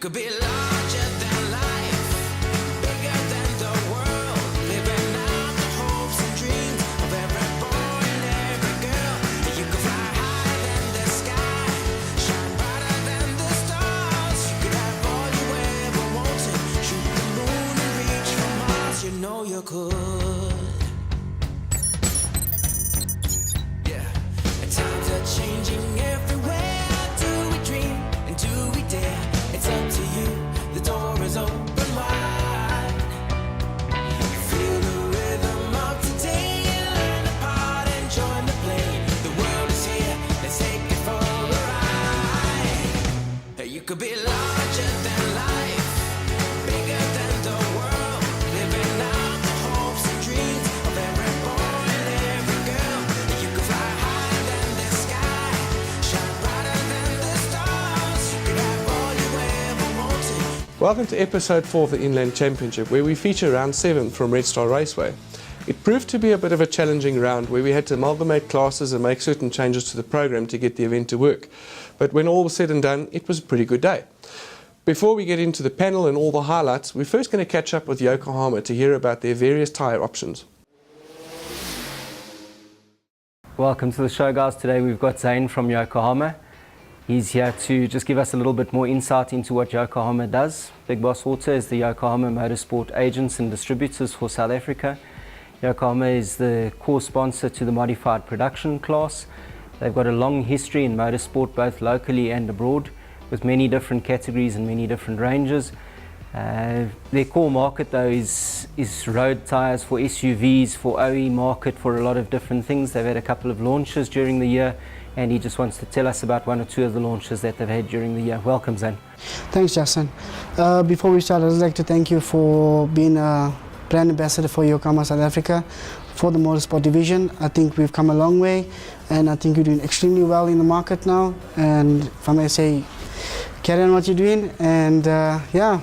could be larger than life, bigger than the world, living out the hopes and dreams of every boy and every girl. You could fly higher than the sky, shine brighter than the stars. You could have all you ever wanted, shoot the moon and reach for Mars. You know you could. Yeah, and times are changing everywhere. Do we dream and do we dare? It's up to you, the door is open wide. Feel the rhythm of today, learn the part and join the play. The world is here, let's take it for a ride. You could be larger than life, bigger than the world, living out the hopes and dreams of every boy and every girl. You could fly higher than the sky, shine brighter than the stars. You could have all you ever wanted. Welcome to episode 4 of the Inland Championship, where we feature round 7 from Red Star Raceway. It proved to be a bit of a challenging round where we had to amalgamate classes and make certain changes to the program to get the event to work. But when all was said and done, it was a pretty good day. Before we get into the panel and all the highlights, we're first going to catch up with Yokohama to hear about their various tyre options. Welcome to the show, guys. Today we've got Zane from Yokohama. He's here to just give us a little bit more insight into what Yokohama does. Big Boss Auto is the Yokohama Motorsport agents and distributors for South Africa. Yokohama is the core sponsor to the modified production class. They've got a long history in motorsport, both locally and abroad, with many different categories and many different ranges. Their core market though is road tyres for SUVs, for OE market, for a lot of different things. They've had a couple of launches during the year, and he just wants to tell us about one or two of the launches that they've had during the year. Welcome, Zane. Thanks, Justin. Before we start, I'd like to thank you for being a brand ambassador for Yokohama South Africa for the motorsport division. I think we've come a long way, and I think you're doing extremely well in the market now. And if I may say, carry on what you're doing, and yeah,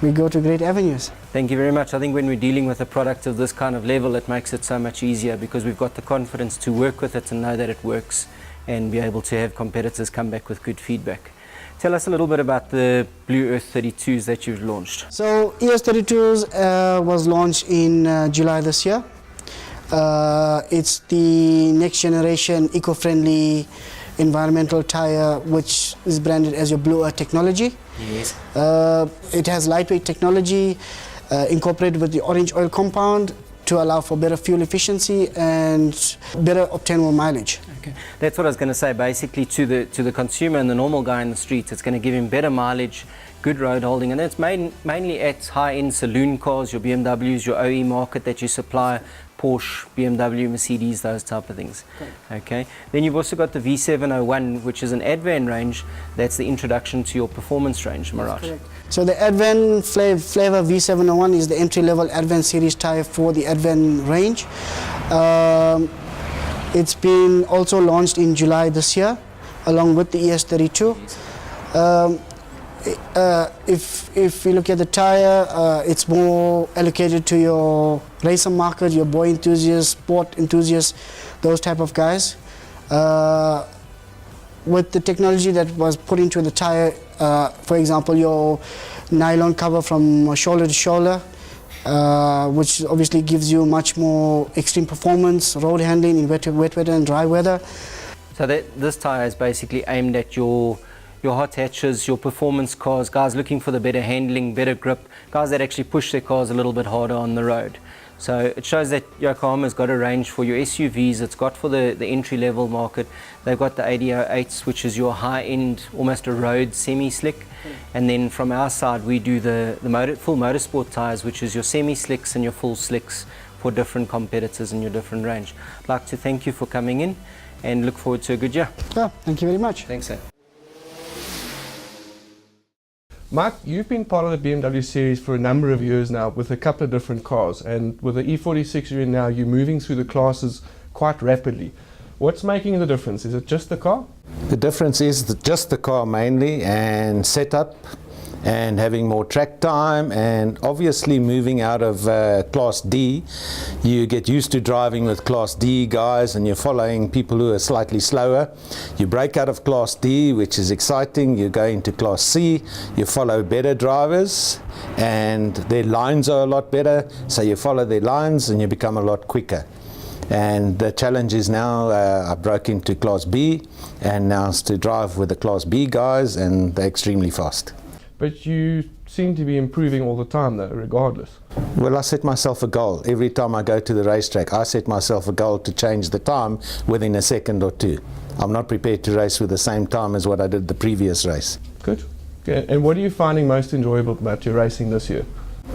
we go to great avenues. Thank you very much. I think when we're dealing with a product of this kind of level, it makes it so much easier because we've got the confidence to work with it and know that it works and be able to have competitors come back with good feedback. Tell us a little bit about the Blue Earth 32s that you've launched. So ES32s was launched in July this year. It's the next generation eco-friendly environmental tire, which is branded as your Blue Earth technology. Yes. It has lightweight technology incorporated with the orange oil compound to allow for better fuel efficiency and better obtainable mileage. Okay. That's what I was going to say. Basically, to the consumer and the normal guy in the street, it's going to give him better mileage, good road holding, and it's mainly at high-end saloon cars, your BMWs, your OE market that you supply, Porsche, BMW, Mercedes, those type of things. Okay. Then you've also got the V701, which is an Advan range. That's the introduction to your performance range, am I right? Correct. So the Advan flavor V701 is the entry-level Advan series tire for the Advan range. It's been also launched in July this year, along with the ES32. If you look at the tire, it's more allocated to your racer market, your boy enthusiasts, sport enthusiasts, those type of guys. With the technology that was put into the tire, for example, your nylon cover from shoulder to shoulder, which obviously gives you much more extreme performance, road handling in wet weather and dry weather. So this tire is basically aimed at your hot hatches, your performance cars, guys looking for the better handling, better grip, guys that actually push their cars a little bit harder on the road. So it shows that Yokohama's got a range for your SUVs, it's got for the entry-level market. They've got the AD08s, which is your high-end, almost a road semi-slick. And then from our side, we do the full motorsport tires, which is your semi-slicks and your full slicks for different competitors in your different range. I'd like to thank you for coming in and look forward to a good year. Yeah, thank you very much. Thanks, sir. Mike, you've been part of the BMW series for a number of years now with a couple of different cars, and with the E46 you're in now, you're moving through the classes quite rapidly. What's making the difference? Is it just the car? The difference is just the car mainly, and setup and having more track time, and obviously moving out of Class D, you get used to driving with Class D guys and you're following people who are slightly slower. You break out of Class D, which is exciting, you go into Class C, you follow better drivers and their lines are a lot better, so you follow their lines and you become a lot quicker. And the challenge is now I broke into Class B, and now it's to drive with the Class B guys, and they're extremely fast. But you seem to be improving all the time though, regardless. Well, I set myself a goal. Every time I go to the racetrack, I set myself a goal to change the time within a second or two. I'm not prepared to race with the same time as what I did the previous race. Good. Okay. And what are you finding most enjoyable about your racing this year?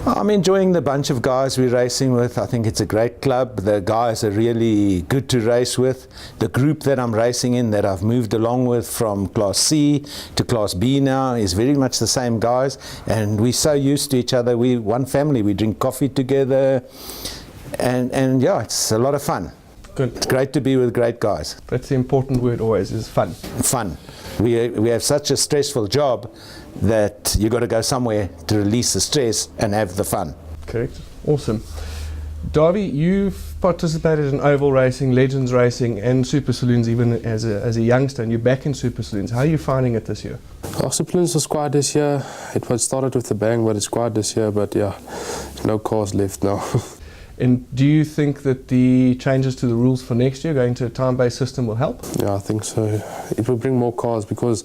I'm enjoying the bunch of guys we're racing with. I think it's a great club. The guys are really good to race with. The group that I'm racing in, that I've moved along with from Class C to Class B now, is very much the same guys, and we're so used to each other. We're one family. We drink coffee together, and yeah, it's a lot of fun. Good. It's great to be with great guys. That's the important word always, is fun. Fun. We have such a stressful job that you got to go somewhere to release the stress and have the fun. Correct. Awesome. Davy, you've participated in oval racing, legends racing and super saloons even as a youngster, and you're back in super saloons. How are you finding it this year? Our super saloons was quiet this year. It was started with a bang, but it's quiet this year, but yeah, no cars left now. And do you think that the changes to the rules for next year, going to a time-based system, will help? Yeah, I think so. It will bring more cars because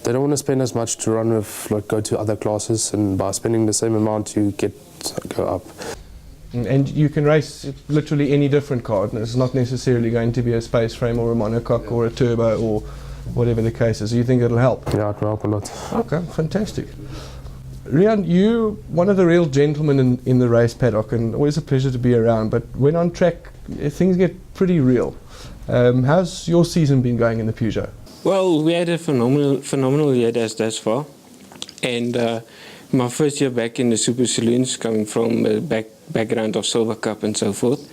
they don't want to spend as much to run with, like go to other classes, and by spending the same amount you go up. And you can race literally any different car. It's not necessarily going to be a space frame or a monocoque or a turbo or whatever the case is. You think it'll help? Yeah, it will help a lot. Okay, fantastic. Rian, you're one of the real gentlemen in the race paddock, and always a pleasure to be around, but when on track things get pretty real. How's your season been going in the Peugeot? Well, we had a phenomenal year thus far, and my first year back in the Super Saloons, coming from a background of Silver Cup and so forth.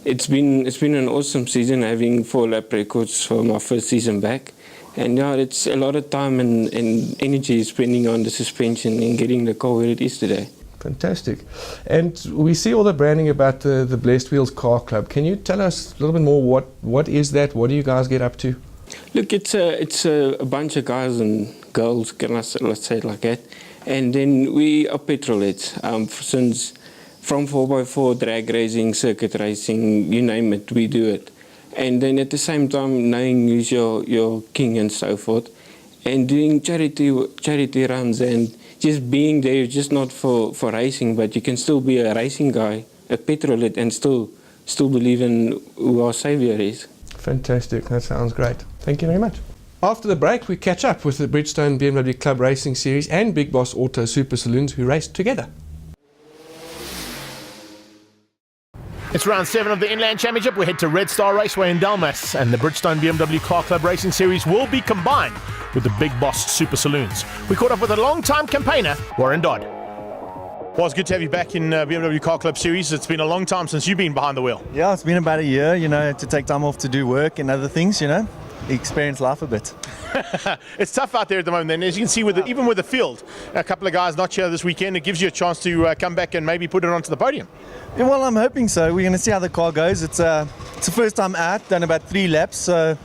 It's been an awesome season, having 4 lap records for my first season back. And yeah, it's a lot of time and energy spending on the suspension and getting the car where it is today. Fantastic. And we see all the branding about the Blessed Wheels Car Club. Can you tell us a little bit more what is that? What do you guys get up to? Look, it's a bunch of guys and girls, let's say it like that. And then we are petrolheads. From 4x4, drag racing, circuit racing, you name it, we do it. And then at the same time knowing who's your king and so forth, and doing charity runs and just being there, just not for racing, but you can still be a racing guy, a petrolhead, and still believe in who our saviour is. Fantastic, that sounds great. Thank you very much. After the break, we catch up with the Bridgestone BMW Club Racing Series and Big Boss Auto Super Saloons, who raced together. It's round 7 of the Inland Championship. We head to Red Star Raceway in Delmas, and the Bridgestone BMW Car Club Racing Series will be combined with the Big Boss Super Saloons. We caught up with a long-time campaigner, Warren Dodd. Well, it's good to have you back in BMW Car Club Series. It's been a long time since you've been behind the wheel. Yeah, it's been about a year, to take time off to do work and other things, experience life a bit. It's tough out there at the moment, and as you can see, even with the field, a couple of guys not here this weekend, it gives you a chance to come back and maybe put it onto the podium. Yeah, well, I'm hoping so. We're going to see how the car goes. It's the first time out, done about 3 laps, so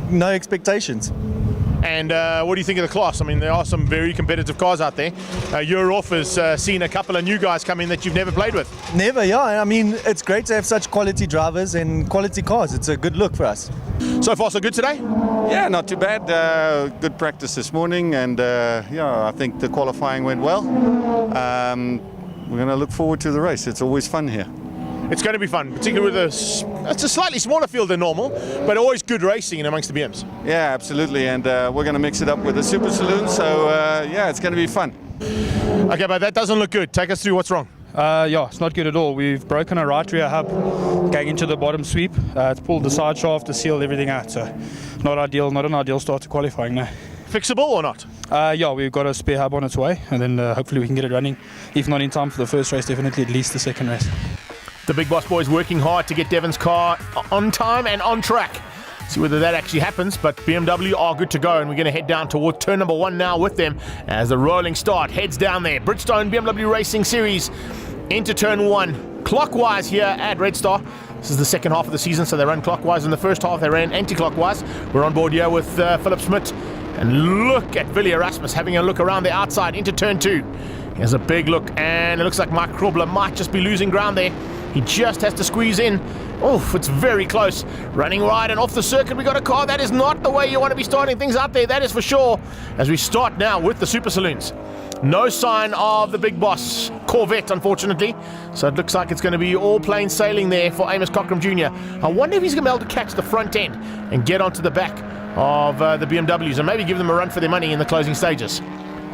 no expectations. And what do you think of the class? I mean, there are some very competitive cars out there. Euroff has seen a couple of new guys come in that you've never played with. Never, yeah. I mean, it's great to have such quality drivers and quality cars. It's a good look for us. So far, so good today? Yeah, not too bad. Good practice this morning, and I think the qualifying went well. We're going to look forward to the race. It's always fun here. It's going to be fun, particularly with it's a slightly smaller field than normal, but always good racing in amongst the BMs. Yeah, absolutely, and we're going to mix it up with the Super Saloon, so it's going to be fun. Okay, but that doesn't look good. Take us through what's wrong. It's not good at all. We've broken a right rear hub going into the bottom sweep. It's pulled the side shaft to seal everything out, so not an ideal start to qualifying now. Fixable or not? We've got a spare hub on its way, and then hopefully we can get it running. If not in time for the first race, definitely at least the second race. The Big Boss boys working hard to get Devon's car on time and on track. See whether that actually happens, but BMW are good to go, and we're going to head down toward turn number 1 now with them as the rolling start heads down there. Bridgestone BMW Racing Series into turn 1, clockwise here at Red Star. This is the second half of the season, so they run clockwise. In the first half, they ran anti-clockwise. We're on board here with Philip Smith. And look at Willie Erasmus having a look around the outside into turn 2. Here's a big look, and it looks like Mike Krobler might just be losing ground there. He just has to squeeze in. Oh, it's very close. Running wide and off the circuit, we got a car. That is not the way you want to be starting things out there, that is for sure. As we start now with the Super Saloons. No sign of the big boss Corvette, unfortunately. So it looks like it's going to be all plain sailing there for Amos Cockram Jr. I wonder if he's going to be able to catch the front end and get onto the back of the BMWs and maybe give them a run for their money in the closing stages.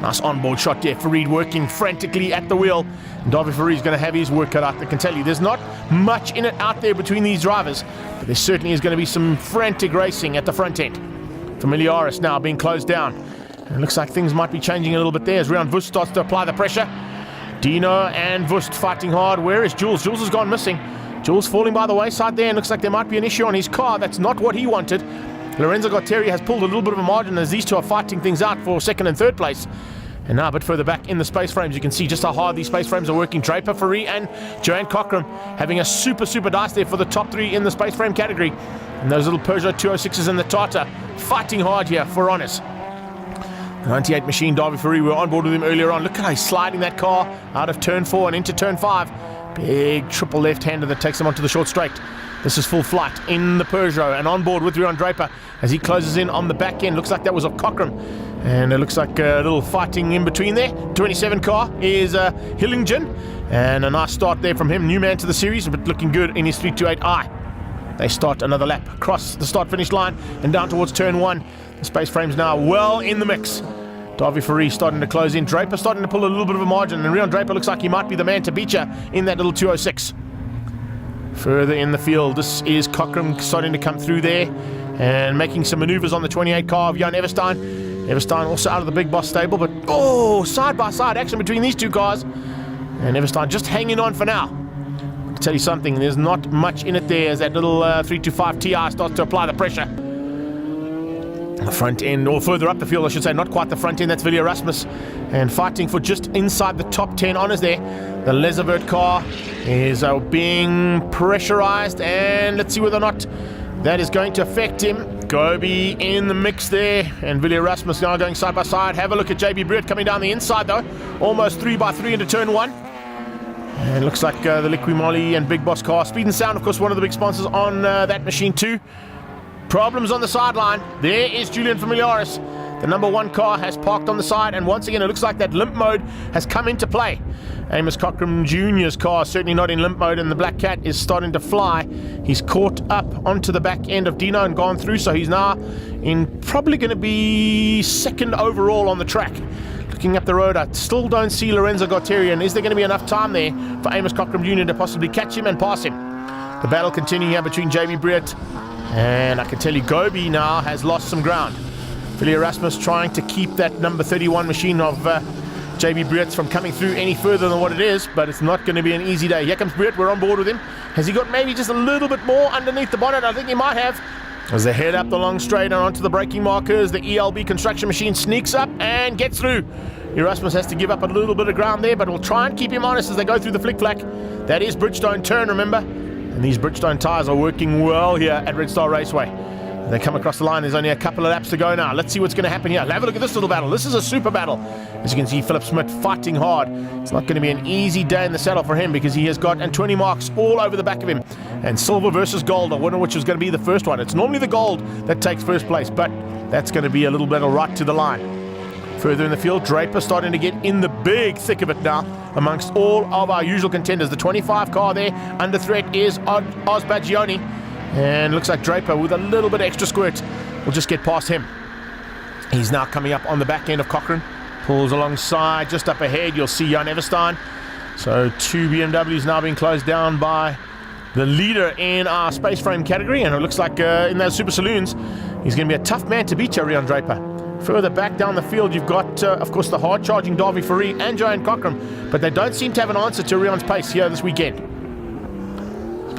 Nice onboard shot there. Farid working frantically at the wheel. And David Farid's going to have his work cut out. I can tell you there's not much in it out there between these drivers, but there certainly is going to be some frantic racing at the front end. Familiaris now being closed down. And it looks like things might be changing a little bit there as Rian Vust starts to apply the pressure. Dino and Vust fighting hard. Where is Jules? Jules has gone missing. Jules falling by the wayside there, and looks like there might be an issue on his car. That's not what he wanted. Lorenzo Gatteri has pulled a little bit of a margin as these two are fighting things out for second and third place. And now a bit further back in the space frames, you can see just how hard these space frames are working. Draper, Faree and Joanne Cockram having a super dice there for the top 3 in the space frame category. And those little Peugeot 206s in the Tata fighting hard here for honours. 98 machine, Davy Faree, we were on board with him earlier on. Look at how he's sliding that car out of turn 4 and into turn 5. Big triple left-hander that takes him onto the short straight. This is full flight in the Peugeot and on board with Rian Draper as he closes in on the back end. Looks like that was of Cockram. And it looks like a little fighting in between there. 27 car is Hillingen. And a nice start there from him. New man to the series, but looking good in his 328i. They start another lap across the start-finish line and down towards turn 1. The space frame's now well in the mix. Davy Faree starting to close in. Draper starting to pull a little bit of a margin. And Rian Draper looks like he might be the man to beat you in that little 206. Further in the field, this is Cockram starting to come through there and making some maneuvers on the 28 car of Jan Everstein. Everstein also out of the Big Boss stable, but side-by-side action between these two cars. And Everstein just hanging on for now. I'll tell you something, there's not much in it there as that little 325 Ti starts to apply the pressure. The front end, or further up the field, I should say, not quite the front end, that's Willie Erasmus. And fighting for just inside the top 10 honours there. The Lesavert car is being pressurised, and let's see whether or not that is going to affect him. Gobi in the mix there, and Willie Erasmus now going side by side. Have a look at JB Breert coming down the inside though, almost 3x3 into turn 1. And looks like the Liqui Moly and Big Boss car. Speed and Sound, of course, one of the big sponsors on that machine too. Problems on the sideline. There is Julian Familiaris. The number 1 car has parked on the side, and once again it looks like that limp mode has come into play. Amos Cockram Jr.'s car certainly not in limp mode, and the Black Cat is starting to fly. He's caught up onto the back end of Dino and gone through, so he's now in probably going to be second overall on the track. Looking up the road, I still don't see Lorenzo Gatteri, and is there going to be enough time there for Amos Cockram Jr. to possibly catch him and pass him? The battle continuing here between JB Breert, and I can tell you Gobi now has lost some ground. Willie Erasmus trying to keep that number 31 machine of JB Breert from coming through any further than what it is, but it's not going to be an easy day. Here comes Breert, we're on board with him. Has he got maybe just a little bit more underneath the bonnet? I think he might have. As they head up the long straight and onto the braking markers, the ELB construction machine sneaks up and gets through. Erasmus has to give up a little bit of ground there, but we'll try and keep him honest as they go through the flick-flack. That is Bridgestone turn, remember? And these Bridgestone tyres are working well here at Red Star Raceway. They come across the line. There's only a couple of laps to go now. Let's see what's going to happen here. Have a look at this little battle. This is a super battle. As you can see, Philip Smith fighting hard. It's not going to be an easy day in the saddle for him because he has got Antony marks all over the back of him. And silver versus gold. I wonder which is going to be the first one. It's normally the gold that takes first place, but that's going to be a little battle right to the line. Further in the field, Draper starting to get in the big thick of it now amongst all of our usual contenders. The 25 car there under threat is Oz Baggioni. And looks like Draper with a little bit of extra squirt will just get past him. He's now coming up on the back end of Cochrane. Pulls alongside, just up ahead, you'll see Jan Everstein. So 2 BMWs now being closed down by the leader in our space frame category. And it looks like in those Super Saloons, he's going to be a tough man to beat, Rian Draper. Further back down the field, you've got, of course, the hard-charging Davy Faree and Joanne Cockram. But they don't seem to have an answer to Rian's pace here this weekend.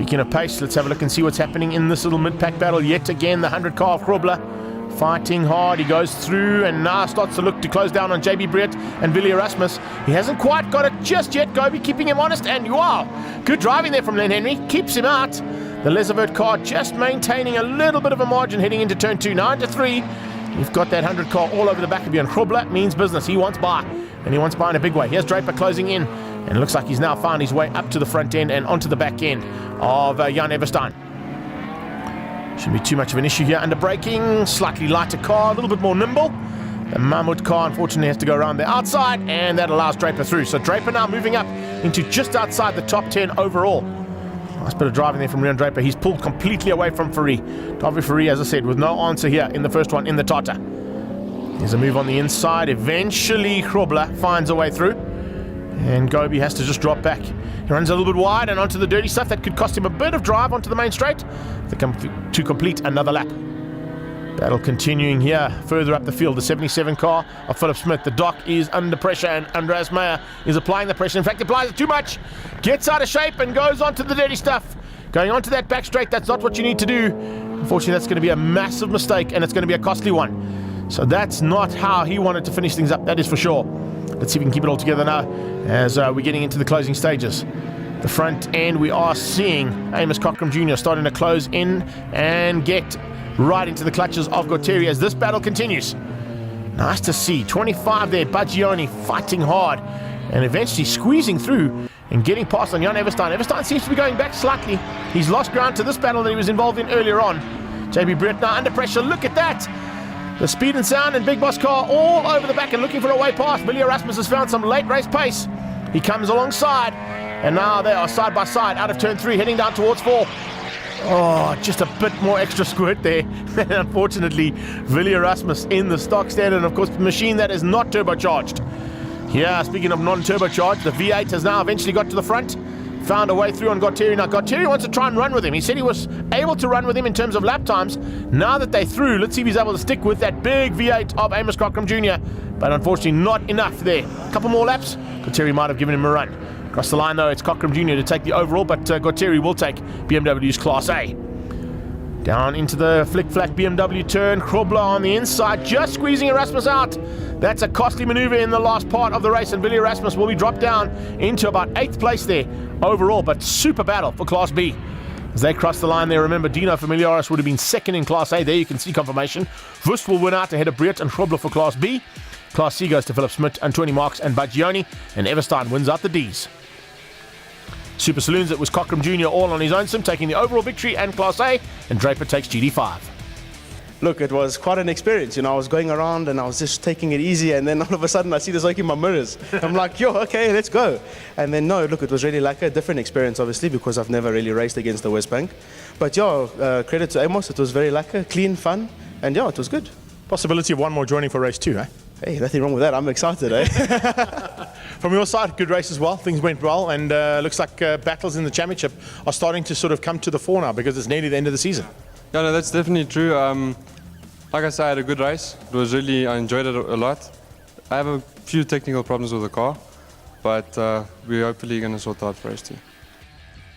Speaking of pace, let's have a look and see what's happening in this little mid-pack battle. Yet again, the 100-car of Grobler fighting hard. He goes through and now starts to look to close down on JB Brett and Billy Erasmus. He hasn't quite got it just yet. Gobi keeping him honest, and wow, good driving there from Len Henry. Keeps him out. The Lesavert car just maintaining a little bit of a margin heading into turn 2. 9-3. You've got that 100 car all over the back of you, and Grobler means business. He wants by, and he wants by in a big way. Here's Draper closing in, and it looks like he's now found his way up to the front end and onto the back end of Jan Everstein. Shouldn't be too much of an issue here under braking. Slightly lighter car, a little bit more nimble. The Mahmoud car unfortunately has to go around the outside, and that allows Draper through. So Draper now moving up into just outside the top 10 overall. Nice bit of driving there from Rian Draper. He's pulled completely away from Fourie. Davi Fourie, as I said, with no answer here in the first one in the Tata. There's a move on the inside. Eventually Grobler finds a way through, and Gobi has to just drop back. He runs a little bit wide and onto the dirty stuff. That could cost him a bit of drive onto the main straight to complete another lap. Battle continuing here further up the field. The 77 car of Philip Smith. The dock is under pressure, and Andreas Meyer is applying the pressure. In fact, applies it too much. Gets out of shape and goes onto the dirty stuff. Going onto that back straight, that's not what you need to do. Unfortunately, that's going to be a massive mistake, and it's going to be a costly one. So that's not how he wanted to finish things up, that is for sure. Let's see if we can keep it all together now as we're getting into the closing stages. The front end, we are seeing Amos Cockram Jr. starting to close in and get right into the clutches of Gualtieri as this battle continues. Nice to see. 25 there, Baggioni fighting hard and eventually squeezing through and getting past on Jan Everstein. Everstein seems to be going back slightly. He's lost ground to this battle that he was involved in earlier on. JB Brett now under pressure. Look at that. The speed and sound and Big Boss car all over the back and looking for a way past. Billy Erasmus has found some late race pace. He comes alongside, and now they are side by side out of turn 3, heading down towards 4. Oh, just a bit more extra squirt there. Unfortunately, Billy Erasmus in the stock standard, and of course, the machine that is not turbocharged. Yeah, speaking of non-turbocharged, the V8 has now eventually got to the front. Found a way through on Gualtieri. Now, Gualtieri wants to try and run with him. He said he was able to run with him in terms of lap times. Now that they're through, let's see if he's able to stick with that big V8 of Amos Cockram Jr. But unfortunately, not enough there. A couple more laps, Gualtieri might have given him a run. Across the line, though, it's Cockram Jr. to take the overall, but Gualtieri will take BMW's Class A. Down into the flick-flack BMW turn. Grobler on the inside, just squeezing Erasmus out. That's a costly maneuver in the last part of the race, and Billy Erasmus will be dropped down into about 8th place there overall, but super battle for Class B. As they cross the line there, remember, Dino Familiaris would have been second in Class A. There you can see confirmation. Wust will win out ahead of Briet and Grobler for Class B. Class C goes to Philip Smith, Antoni Marks and Baggioni, and Everstein wins out the Ds. Super Saloons, it was Cockram Jr. all on his own sim, taking the overall victory and Class A, and Draper takes GD5. Look, it was quite an experience. You know, I was going around and I was just taking it easy, and then all of a sudden I see this like in my mirrors. I'm like, yo, okay, let's go. And then no, look, it was really like a different experience, obviously, because I've never really raced against the West Bank. But yeah, credit to Amos, it was very lacquer, clean, fun, and yeah, it was good. Possibility of one more joining for race 2, eh? Hey, nothing wrong with that. I'm excited, eh? From your side, good race as well. Things went well, and looks like battles in the championship are starting to sort of come to the fore now because it's nearly the end of the season. Yeah, no, that's definitely true. Like I said, I had a good race. I enjoyed it a lot. I have a few technical problems with the car, but we're hopefully going to sort out for race 2.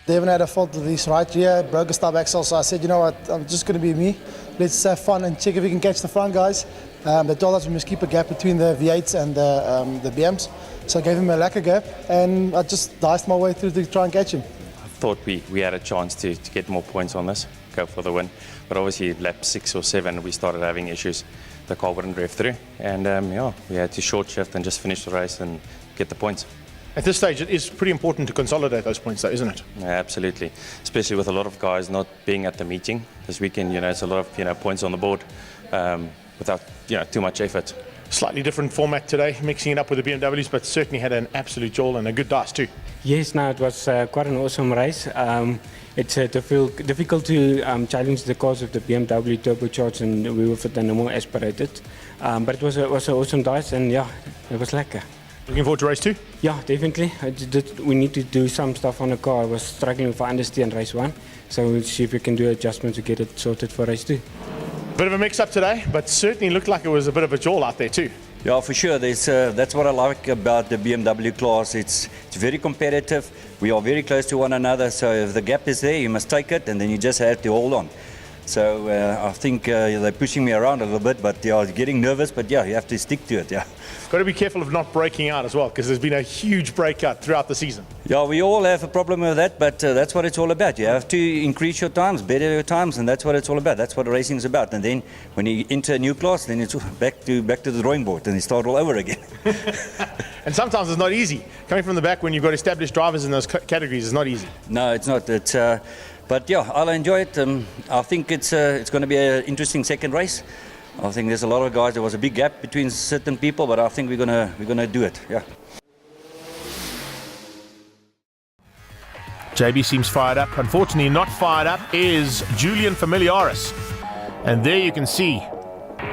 They haven't had a fault with this right here, broke a stub axle, so I said, you know what, I'm just going to be me. Let's have fun and check if we can catch the front guys. They told us we must keep a gap between the V8s and the BMs, so I gave him a lacquer gap, and I just diced my way through to try and catch him. I thought we had a chance to get more points on this, go for the win, but obviously lap 6 or 7 we started having issues. The car wouldn't rev through, and yeah, we had to short shift and just finish the race and get the points. At this stage, it is pretty important to consolidate those points, though, isn't it? Yeah, absolutely, especially with a lot of guys not being at the meeting this weekend. You know, it's a lot of points on the board without too much effort. Slightly different format today, mixing it up with the BMWs, but certainly had an absolute jewel and a good dice too. Yes, no, it was quite an awesome race. It's difficult to challenge the cars of the BMW turbocharged, and we were fit and more aspirated. But it was an awesome dice, and yeah, it was lekker. Looking forward to race 2? Yeah, definitely. We need to do some stuff on the car. I was struggling with understeer in race 1, so we'll see if we can do adjustments to get it sorted for race 2. Bit of a mix-up today, but certainly looked like it was a bit of a jaw out there too. Yeah, for sure. That's what I like about the BMW class. It's very competitive. We are very close to one another. So if the gap is there, you must take it, and then you just have to hold on. So I think they're pushing me around a little bit, but yeah, getting nervous. But yeah, you have to stick to it. Yeah. Got to be careful of not breaking out as well, because there's been a huge breakout throughout the season. Yeah, we all have a problem with that, but that's what it's all about. You have to increase your times, better your times, and that's what it's all about. That's what racing is about. And then when you enter a new class, then it's back to the drawing board, and you start all over again. And sometimes it's not easy. Coming from the back when you've got established drivers in those categories is not easy. No, it's not. But yeah, I'll enjoy it. I think it's going to be an interesting second race. I think there's a lot of guys. There was a big gap between certain people, but I think we're gonna do it. Yeah. JB seems fired up. Unfortunately, not fired up is Julian Familiaris. And there you can see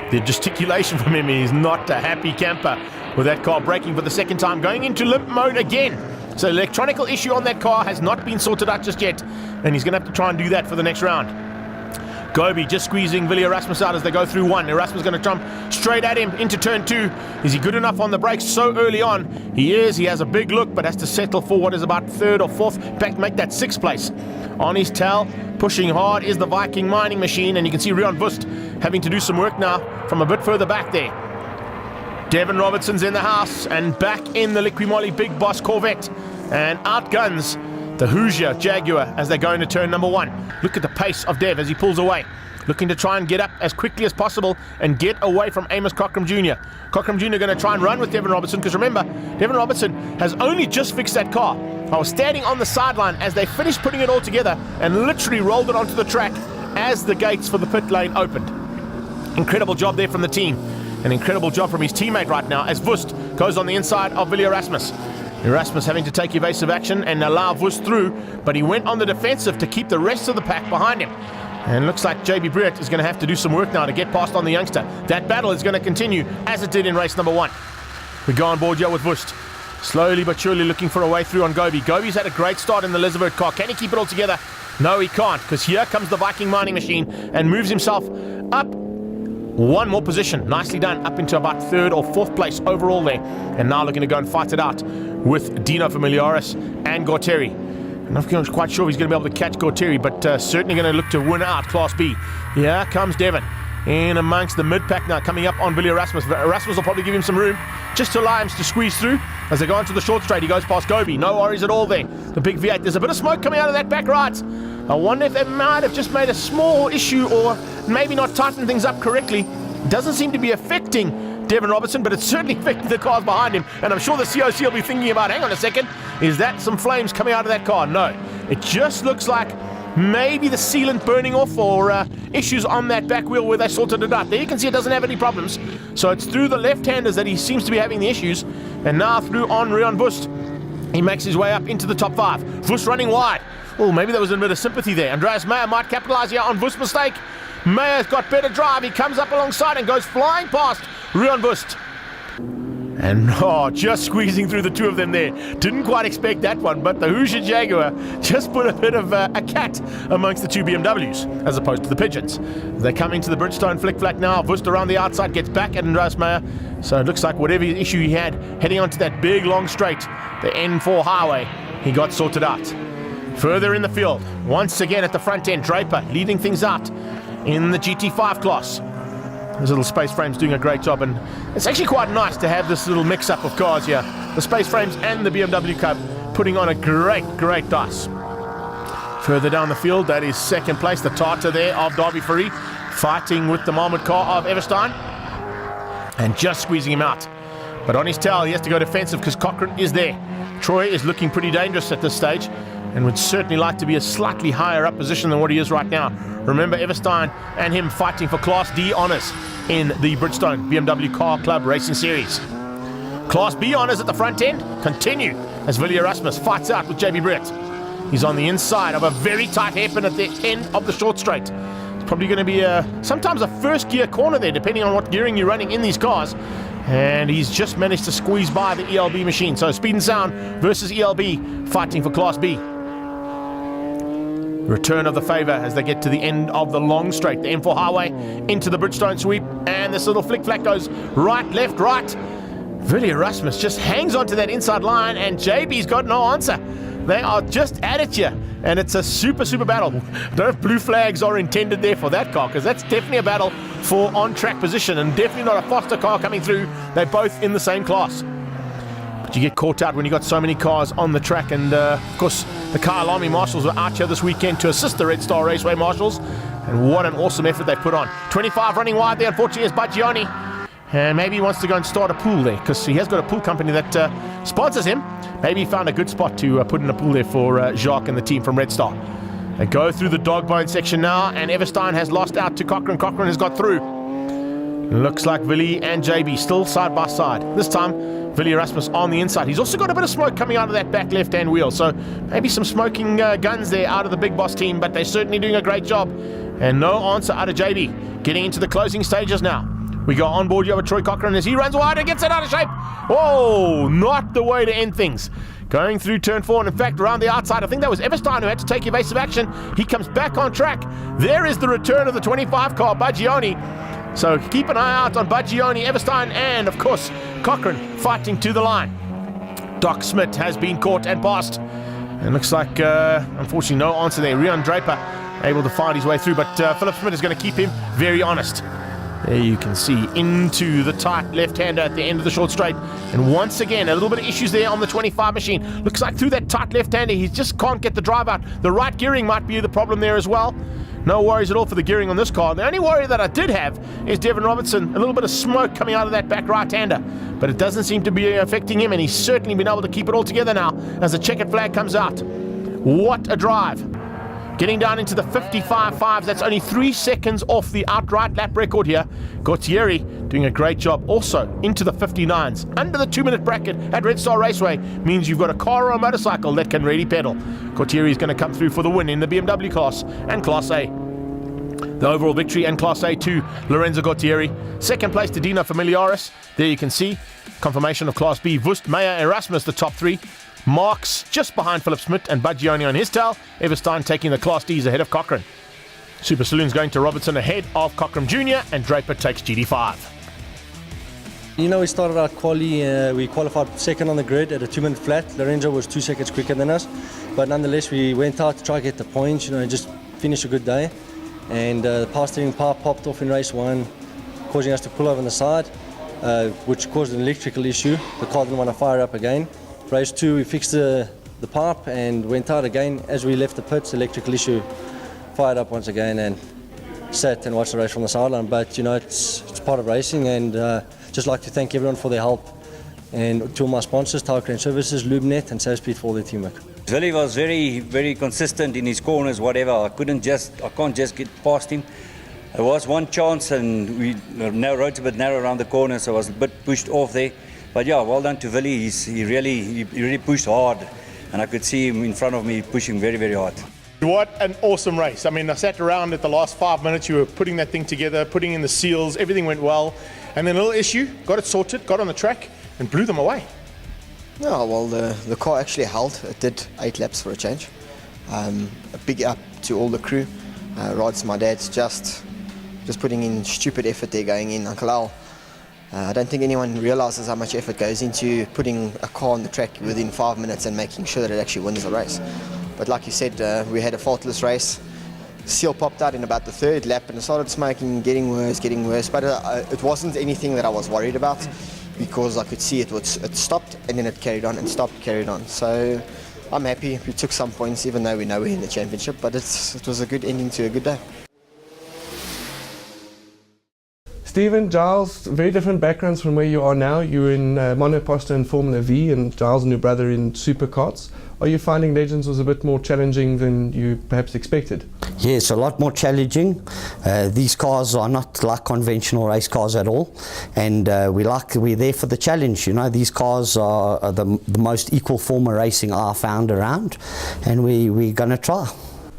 the gesticulation from him. He's not a happy camper with that car braking for the second time, going into limp mode again. So the electronical issue on that car has not been sorted out just yet, and he's going to have to try and do that for the next round. Gobi just squeezing Willie Erasmus out as they go through one. Erasmus going to jump straight at him into turn two. Is he good enough on the brakes so early on? He is. He has a big look, but has to settle for what is about third or fourth. In fact, make that sixth place. On his tail, pushing hard, is the Viking mining machine, and you can see Rian Wust having to do some work now from a bit further back there. Devin Robertson's in the house and back in the Liqui Big Boss Corvette, and outguns the Hoosier Jaguar as they go into turn number one. Look at the pace of Dev as he pulls away, looking to try and get up as quickly as possible and get away from Amos Cockram Jr. Cockram Jr. going to try and run with Devin Robertson, because remember, Devin Robertson has only just fixed that car. I was standing on the sideline as they finished putting it all together and literally rolled it onto the track as the gates for the pit lane opened. Incredible job there from the team. An incredible job from his teammate right now as Wust goes on the inside of Willie Erasmus. Erasmus having to take evasive action and allow Wust through, but he went on the defensive to keep the rest of the pack behind him. And looks like JB Britt is going to have to do some work now to get past on the youngster. That battle is going to continue as it did in race number one. We go on board here with Wust. Slowly but surely looking for a way through on Gobi. Gobi's had a great start in the Elizabeth car. Can he keep it all together? No, he can't, because here comes the Viking mining machine and moves himself up one more position. Nicely done, up into about third or fourth place overall there. And now looking to go and fight it out with Dino Familiaris and Gauteri. I'm not quite sure if he's going to be able to catch Gauteri, but certainly going to look to win out Class B. Here comes Devin in amongst the mid-pack now, coming up on Willie Erasmus. Erasmus will probably give him some room just to allow him to squeeze through. As they go into the short straight, he goes past Gobi. No worries at all there. The big V8. There's a bit of smoke coming out of that back right. I wonder if they might have just made a small issue or maybe not tightened things up correctly. It doesn't seem to be affecting Devin Robertson, but it's certainly affecting the cars behind him. And I'm sure the COC will be thinking about, hang on a second, is that some flames coming out of that car? No. It just looks like maybe the sealant burning off or issues on that back wheel where they sorted it out. There you can see it doesn't have any problems. So it's through the left-handers that he seems to be having the issues. And now through on Rian Wust. He makes his way up into the top five. Wust running wide. Oh, maybe there was a bit of sympathy there. Andreas Meyer might capitalize here on Wust's mistake. Meyer's got better drive. He comes up alongside and goes flying past Rian Wust. And just squeezing through the two of them there. Didn't quite expect that one, but the Hoosier Jaguar just put a bit of a cat amongst the two BMWs, as opposed to the Pigeons. They come into the Bridgestone flick-flack now. Wust around the outside, gets back at Andreas Meyer. So it looks like whatever issue he had heading onto that big long straight, the N4 highway, he got sorted out. Further in the field, once again at the front end, Draper leading things out in the GT5 class. Those little space frames doing a great job, and it's actually quite nice to have this little mix-up of cars here. The space frames and the BMW Cub putting on a great dice. Further down the field, that is second place, the Tata there of Derby Free, fighting with the Marmot car of Everstein, and just squeezing him out. But on his tail, he has to go defensive because Cochrane is there. Troy is looking pretty dangerous at this stage, and would certainly like to be a slightly higher up position than what he is right now. Remember, Everstein and him fighting for Class D honours in the Bridgestone BMW Car Club Racing Series. Class B honours at the front end continue as Willie Erasmus fights out with JB Britt. He's on the inside of a very tight hairpin at the end of the short straight. It's probably going to be sometimes a first gear corner there, depending on what gearing you're running in these cars. And he's just managed to squeeze by the ELB machine. So Speed and Sound versus ELB fighting for Class B. Return of the favour as they get to the end of the long straight. The M4 highway into the Bridgestone sweep. and this little flick-flack goes right, left, right. Willie Erasmus just hangs onto that inside line, and JB's got no answer. They are just at it here, and it's a super battle. I don't know if blue flags are intended there for that car, because that's definitely a battle for on-track position, and definitely not a Foster car coming through. They're both in the same class. But you get caught out when you got so many cars on the track, and of course the Kyle Army Marshals were out here this weekend to assist the Red Star Raceway Marshals, and what an awesome effort they put on. 25 running wide there, unfortunately, is Baggioni. And maybe he wants to go and start a pool there, because he has got a pool company that sponsors him. Maybe he found a good spot to put in a pool there for Jacques and the team from Red Star. They go through the dog bone section now, and Everstein has lost out to Cochrane. Cochrane has got through. Looks like Willie and JB still side by side. This time, Willie Erasmus on the inside. He's also got a bit of smoke coming out of that back left-hand wheel, so maybe some smoking guns there out of the Big Boss team, but they're certainly doing a great job. And no answer out of JB. Getting into the closing stages now. We go on board here with Troy Cochrane as he runs wide and gets it out of shape. Oh, not the way to end things. Going through turn 4, and in fact around the outside, I think that was Everstein who had to take evasive action. He comes back on track. There is the return of the 25 car, Baggioni. So keep an eye out on Baggioni, Everstein, and of course Cochrane fighting to the line. Doc Smith has been caught and passed. And looks like, unfortunately, no answer there. Rian Draper able to find his way through, but Philip Smith is going to keep him very honest. There you can see into the tight left-hander at the end of the short straight. And once again, a little bit of issues there on the 25 machine. Looks like through that tight left-hander, he just can't get the drive out. The right gearing might be the problem there as well. No worries at all for the gearing on this car. The only worry that I did have is Devon Robertson. A little bit of smoke coming out of that back right-hander. But it doesn't seem to be affecting him, and he's certainly been able to keep it all together now as the checkered flag comes out. What a drive. Getting down into the 55.5s, that's only 3 seconds off the outright lap record here. Gautieri doing a great job. Also into the 59s. Under the 2-minute bracket at Red Star Raceway means you've got a car or a motorcycle that can really pedal. Gautieri is going to come through for the win in the BMW class and Class A. The overall victory and Class A to Lorenzo Gautieri. Second place to Dino Familiaris. There you can see confirmation of Class B. Wust, Meyer, Erasmus, the top 3. Marks just behind Philip Smith and Baggioni on his tail. Everstein taking the Class Ds ahead of Cochrane. Super Saloons going to Robertson ahead of Cochrane Jr. and Draper takes GD5. You know, we started our quali, we qualified second on the grid at a 2-minute flat. Lorenzo was 2 seconds quicker than us, but nonetheless we went out to try to get the points, you know, just finish a good day. And the power steering pipe popped off in race 1, causing us to pull over on the side, which caused an electrical issue. The car didn't want to fire up again. Race 2, we fixed the pipe and went out again. As we left the pits, the electrical issue fired up once again and sat and watched the race from the sideline. But you know, it's part of racing, and just like to thank everyone for their help, and to all my sponsors, Tower Crane Services, LubeNet and SafeSpeed for their teamwork. Willie was very consistent in his corners, whatever. I can't just get past him. There was one chance, and the road's a bit narrow around the corner, so I was a bit pushed off there. But yeah, well done to Willie. He really pushed hard, and I could see him in front of me pushing very hard. What an awesome race. I mean, I sat around at the last 5 minutes. You were putting that thing together, putting in the seals. Everything went well. And then a little issue, got it sorted, got on the track, and blew them away. Yeah, well, the car actually held. It did 8 laps for a change. A big up to all the crew. Rods, my dad's just putting in stupid effort there going in. Uncle Al, I don't think anyone realizes how much effort goes into putting a car on the track within 5 minutes and making sure that it actually wins the race. But like you said, we had a faultless race. Seal popped out in about the 3rd lap and it started smoking, getting worse. But it wasn't anything that I was worried about, because I could see it stopped and then it carried on and stopped, carried on. So I'm happy we took some points, even though we know we're in the championship, but it was a good ending to a good day. Stephen, Giles, very different backgrounds from where you are now. You were in monoposto and Formula V, and Giles and your brother in superkarts. Are you finding Legends was a bit more challenging than you perhaps expected? Yes, a lot more challenging. These cars are not like conventional race cars at all, and we're there for the challenge. You know, these cars are the most equal form of racing I found around, and we're going to try.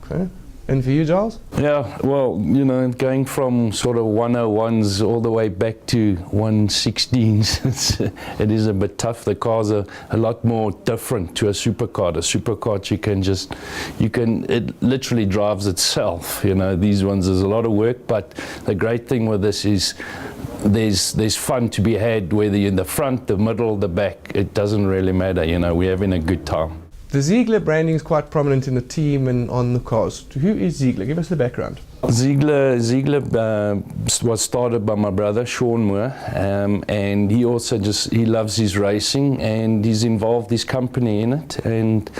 Okay. And for you, Giles? Yeah, well, you know, going from sort of 101s all the way back to 116s, it is a bit tough. The cars are a lot more different to a supercar. A supercar, it literally drives itself. You know, these ones, there's a lot of work, but the great thing with this is there's fun to be had, whether you're in the front, the middle, the back. It doesn't really matter, you know, we're having a good time. The Ziegler branding is quite prominent in the team and on the cars. Who is Ziegler? Give us the background. Ziegler was started by my brother Sean Moore, and he also he loves his racing, and he's involved his company in it, and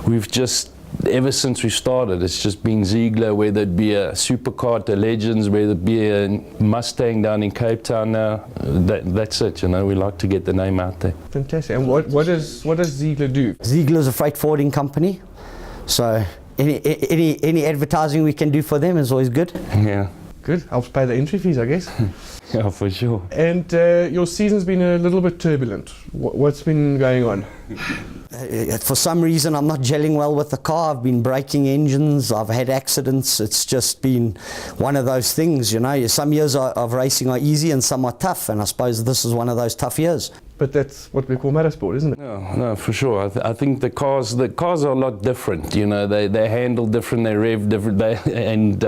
we've just, ever since we started, it's just been Ziegler, whether it be a supercar, the Legends, whether it be a Mustang down in Cape Town now. That's it, you know, we like to get the name out there. Fantastic. And what does Ziegler do? Ziegler's a freight forwarding company, so any advertising we can do for them is always good. Yeah. Good. Helps pay the entry fees, I guess. Yeah, for sure. And your season's been a little bit turbulent. What's been going on? For some reason, I'm not gelling well with the car. I've been breaking engines. I've had accidents. It's just been one of those things, you know. Some years of racing are easy and some are tough, and I suppose this is one of those tough years. But that's what we call motorsport, isn't it? No, for sure. I think the cars are a lot different. You know, they handle different, they rev different, and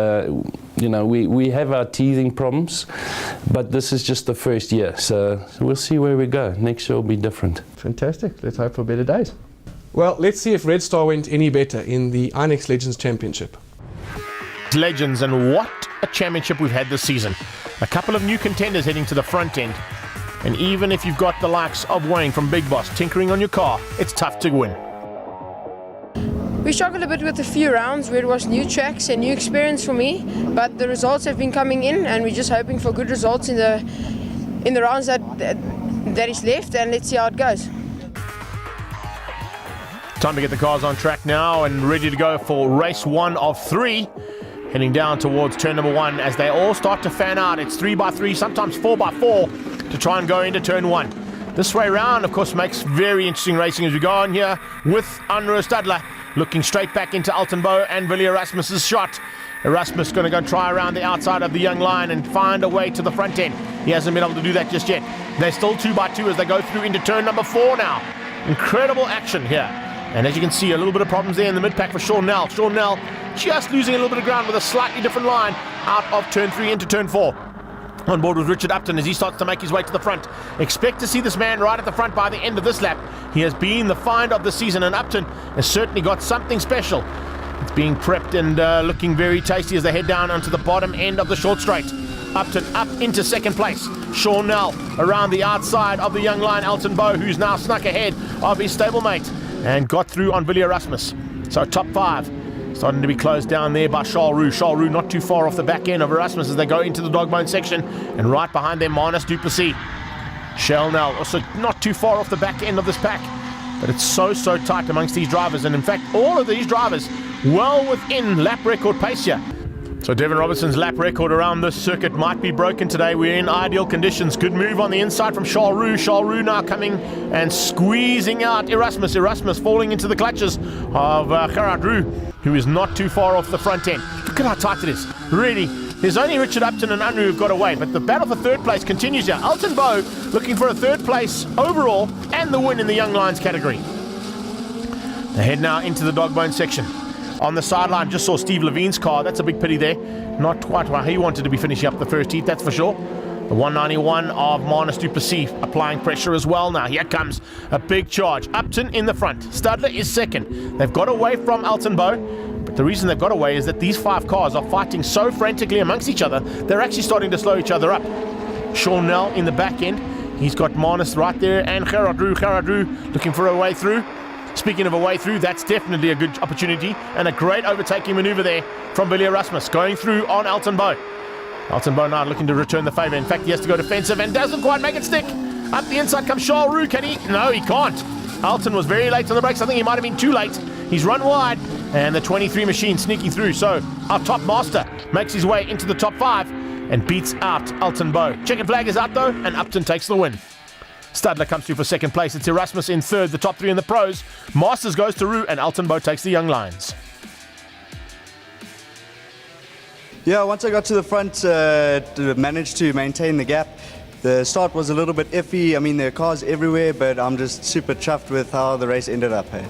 you know, we have our teething problems, but this is just the first year, so we'll see where we go. Next year will be different. Fantastic. Let's hope for better days. Well, let's see if Red Star went any better in the INEX Legends Championship. Legends, and what a championship we've had this season. A couple of new contenders heading to the front end. And even if you've got the likes of Wayne from Big Boss tinkering on your car, it's tough to win. We struggled a bit with a few rounds where it was new tracks and new experience for me, but the results have been coming in, and we're just hoping for good results in the rounds that is left, and let's see how it goes. Time to get the cars on track now and ready to go for race 1 of 3. Heading down towards turn number 1 as they all start to fan out. It's 3x3, sometimes 4x4 to try and go into turn 1. This way round, of course, makes very interesting racing as we go on here with Unruh Stadler looking straight back into Altenbow and Willie Erasmus's shot. Erasmus going to go try around the outside of the young lion and find a way to the front end. He hasn't been able to do that just yet. They're still 2x2 as they go through into turn number 4 now. Incredible action here. And as you can see, a little bit of problems there in the mid-pack for Sean Nell. Sean Nell just losing a little bit of ground with a slightly different line out of turn 3 into turn 4. On board with Richard Upton as he starts to make his way to the front. Expect to see this man right at the front by the end of this lap. He has been the find of the season, and Upton has certainly got something special. It's being prepped and looking very tasty as they head down onto the bottom end of the short straight. Upton up into second place. Sean Nell around the outside of the young lion Altenbow, who's now snuck ahead of his stablemate and got through on Willie Erasmus. So top 5 starting to be closed down there by Charles Roux. Charles Roux not too far off the back end of Erasmus as they go into the dogbone section, and right behind them Manus du Plessis. Shell Nell also not too far off the back end of this pack, but it's so tight amongst these drivers, and in fact all of these drivers well within lap record pace here. So Devin Robertson's lap record around this circuit might be broken today. We're in ideal conditions. Good move on the inside from Charles Roux. Charles Roux now coming and squeezing out Erasmus. Erasmus falling into the clutches of Gerard Roux, who is not too far off the front end. Look at how tight it is. Really, there's only Richard Upton and Unruh who've got away, but the battle for third place continues here. Altenbow looking for a third place overall and the win in the Young Lions category. They head now into the dogbone section. On the sideline, just saw Steve Levine's car. That's a big pity there. Not quite where he wanted to be finishing up the first heat, that's for sure. The 191 of Manus du Plessis applying pressure as well now. Here comes a big charge. Upton in the front. Stadler is second. They've got away from Altenbow, but the reason they've got away is that these 5 cars are fighting so frantically amongst each other, they're actually starting to slow each other up. Sean Nell in the back end. He's got Manus right there and Gerard Roux. Gerard Roux looking for a way through. Speaking of a way through, that's definitely a good opportunity and a great overtaking maneuver there from Willie Erasmus going through on Altenbow. Altenbow now looking to return the favour. In fact, he has to go defensive and doesn't quite make it stick. Up the inside comes Charles Roux. Can he? No, he can't. Alton was very late on the brakes. I think he might have been too late. He's run wide and the 23 machine sneaking through. So our top master makes his way into the top 5 and beats out Altenbow. Checkered flag is out though, and Upton takes the win. Stadler comes through for second place. It's Erasmus in third, the top 3 in the pros. Masters goes to Roux and Altenbow takes the Young Lions. Yeah, once I got to the front, managed to maintain the gap. The start was a little bit iffy. I mean, there are cars everywhere, but I'm just super chuffed with how the race ended up. Hey?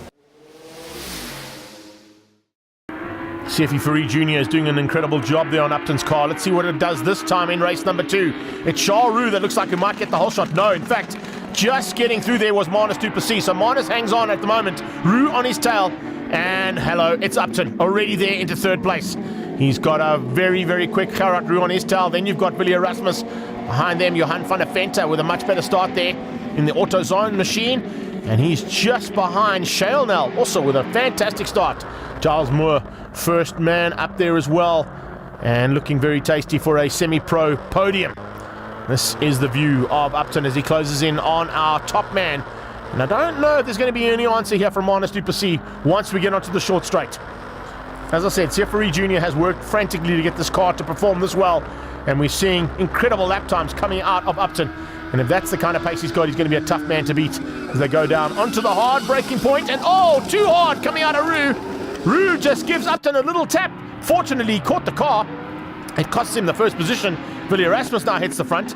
Sefi Fourie Jr. is doing an incredible job there on Upton's car. Let's see what it does this time in race number 2. It's Charles Roux that looks like he might get the whole shot. No, in fact, just getting through there was Marnus du Plessis. So Marnus hangs on at the moment. Roux on his tail. And hello, it's Upton, already there into third place. He's got a very, very quick Gerard Roux on his tail. Then you've got Billy Erasmus. Behind them, Johan van der Venter with a much better start there in the AutoZone machine. And he's just behind Shale Nell, also with a fantastic start. Giles Moore, first man up there as well. And looking very tasty for a semi-pro podium. This is the view of Upton as he closes in on our top man. And I don't know if there's going to be any answer here from Marnus du Plessis once we get onto the short straight. As I said, Sefi Fourie Jr. has worked frantically to get this car to perform this well. And we're seeing incredible lap times coming out of Upton. And if that's the kind of pace he's got, he's going to be a tough man to beat as they go down onto the hard braking point. And oh, too hard coming out of Roux. Roux just gives Upton a little tap. Fortunately, he caught the car. It costs him the first position. Billy Erasmus now hits the front.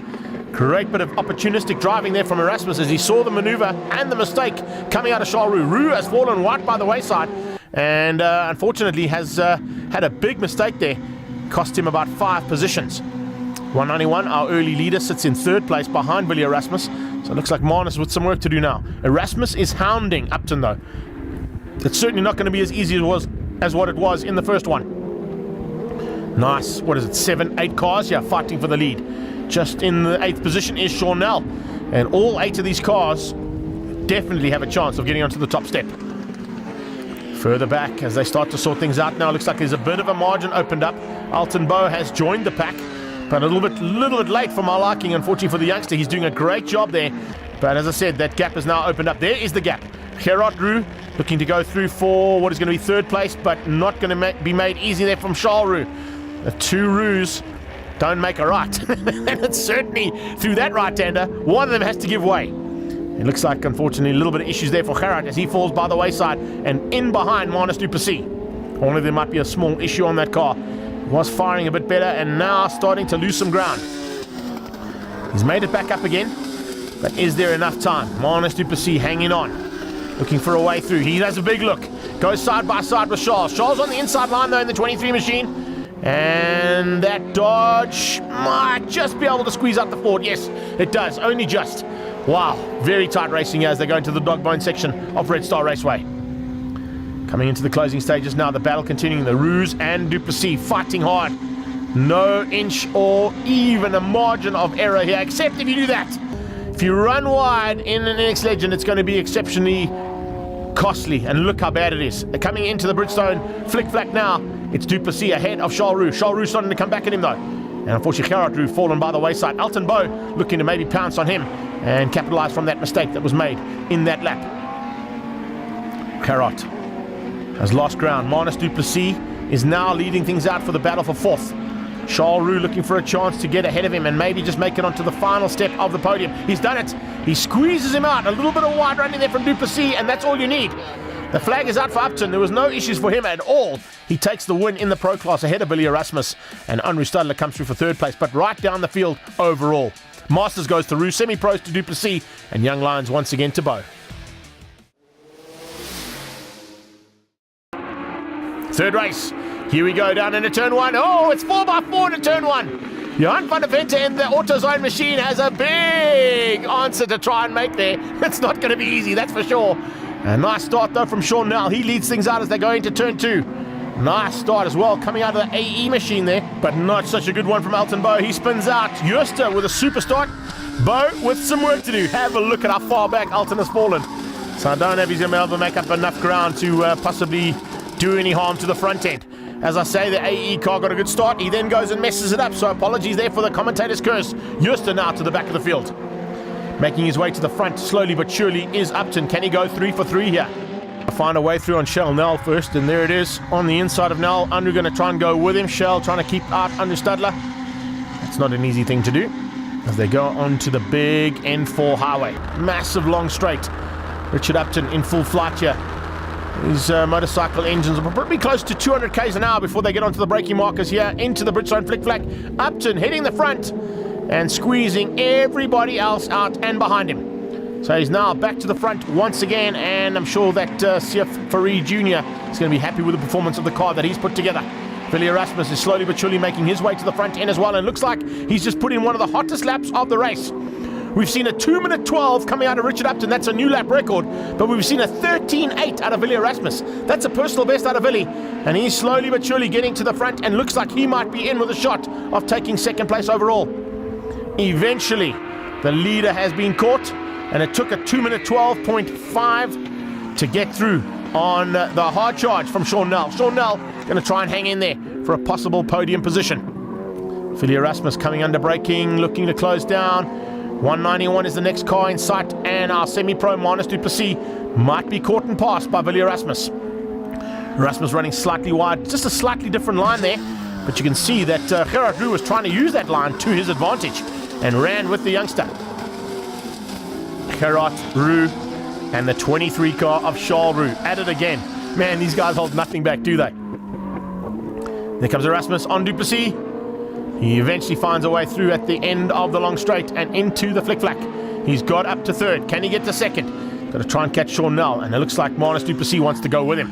Great bit of opportunistic driving there from Erasmus as he saw the maneuver and the mistake coming out of Charles Roux. Roux has fallen right by the wayside and unfortunately has had a big mistake there. Cost him about 5 positions. 191, our early leader, sits in third place behind Billy Erasmus. So it looks like Marnus with some work to do now. Erasmus is hounding Upton though. It's certainly not going to be as easy as what it was in the first one. Nice, what is it, 7, 8 cars here fighting for the lead. Just in the 8th position is Sean Nell. And all 8 of these cars definitely have a chance of getting onto the top step. Further back as they start to sort things out now, looks like there's a bit of a margin opened up. Alton Bow has joined the pack, but a little bit late for my liking, unfortunately for the youngster. He's doing a great job there. But as I said, that gap has now opened up. There is the gap. Gerard Roux looking to go through for what is going to be third place, but not going to be made easy there from Charles Roux. The 2 Roux don't make a right. And it's certainly through that right-hander, one of them has to give way. It looks like, unfortunately, a little bit of issues there for Gerard as he falls by the wayside and in behind Marnus du Plessis. Only there might be a small issue on that car. He was firing a bit better and now starting to lose some ground. He's made it back up again, but is there enough time? Marnus du Plessis hanging on, looking for a way through. He has a big look, goes side by side with Charles. Charles on the inside line though in the 23 machine. And that Dodge might just be able to squeeze out the Ford. Yes, it does, only just. Wow, very tight racing as they go into the Dogbone section of Red Star Raceway. Coming into the closing stages now, the battle continuing. The Roux and du Plessis fighting hard. No inch or even a margin of error here, except if you do that. If you run wide in an NX Legend, it's going to be exceptionally costly. And look how bad it is. Coming into the Bridgestone flick-flack now. It's du Plessis ahead of Charles Roux. Charles Roux starting to come back at him though. And unfortunately Gerard Roux fallen by the wayside. Alton Bow looking to maybe pounce on him and capitalise from that mistake that was made in that lap. Gerard has lost ground. Marnus du Plessis is now leading things out for the battle for 4th. Charles Roux looking for a chance to get ahead of him and maybe just make it onto the final step of the podium. He's done it. He squeezes him out. A little bit of wide running there from du Plessis, and that's all you need. The flag is out for Upton. There was no issues for him at all. He takes the win in the Pro Class ahead of Billy Erasmus, and Henri Stadler comes through for 3rd place, but right down the field overall. Masters goes to Roux, semi-pros to du Plessis, and Young Lions once again to Bow. 3rd race. Here we go down into turn 1. Oh, it's 4x4 to turn 1. Johan van der Venter in the AutoZone machine has a big answer to try and make there. It's not going to be easy, that's for sure. A nice start though from Sean Nell. He leads things out as they go into turn 2. Nice start as well coming out of the AE machine there, but not such a good one from Alton Bow. He spins out. Jooste with a super start. Bow with some work to do. Have a look at how far back Alton has fallen. So I don't know if he's going to be able to make up enough ground to possibly do any harm to the front end. As I say, the AE car got a good start. He then goes and messes it up, so apologies there for the commentator's curse. Jooste now to the back of the field. Making his way to the front slowly but surely is Upton. Can he go 3 for 3 here? Find a way through on Shell Nell first, and there it is on the inside of Nell. Andrew going to try and go with him. Shell trying to keep out Andrew Stadler. That's not an easy thing to do as they go on to the big N4 highway. Massive long straight. Richard Upton in full flight here. His motorcycle engines will probably be close to 200 k's an hour before they get onto the braking markers here into the Bridgestone flick-flack. Upton hitting the front and squeezing everybody else out and behind him. So he's now back to the front once again, and I'm sure that Siaf Farid Jr. is going to be happy with the performance of the car that he's put together. Billy Erasmus is slowly but surely making his way to the front end as well, and looks like he's just put in one of the hottest laps of the race. We've seen a 2-minute 12 coming out of Richard Upton. That's a new lap record, but we've seen a 13.8 out of Billy Erasmus. That's a personal best out of Billy, and he's slowly but surely getting to the front and looks like he might be in with a shot of taking second place overall. Eventually, the leader has been caught, and it took a 2-minute 12.5 to get through on the hard charge from Sean Nell. Sean Nell going to try and hang in there for a possible podium position. Billy Erasmus coming under braking, looking to close down. 191 is the next car in sight, and our semi-pro Manus du Plessis might be caught and passed by Billy Erasmus. Erasmus running slightly wide, just a slightly different line there, but you can see that Gerard Roux was trying to use that line to his advantage and ran with the youngster. Gerard Roux and the 23 car of Charles Roux at it again. Man, these guys hold nothing back, do they? There comes Erasmus on du Plessis. He eventually finds a way through at the end of the long straight and into the flick-flack. He's got up to third. Can he get to second? Got to try and catch Sean Nell, and it looks like Manus du Plessis wants to go with him.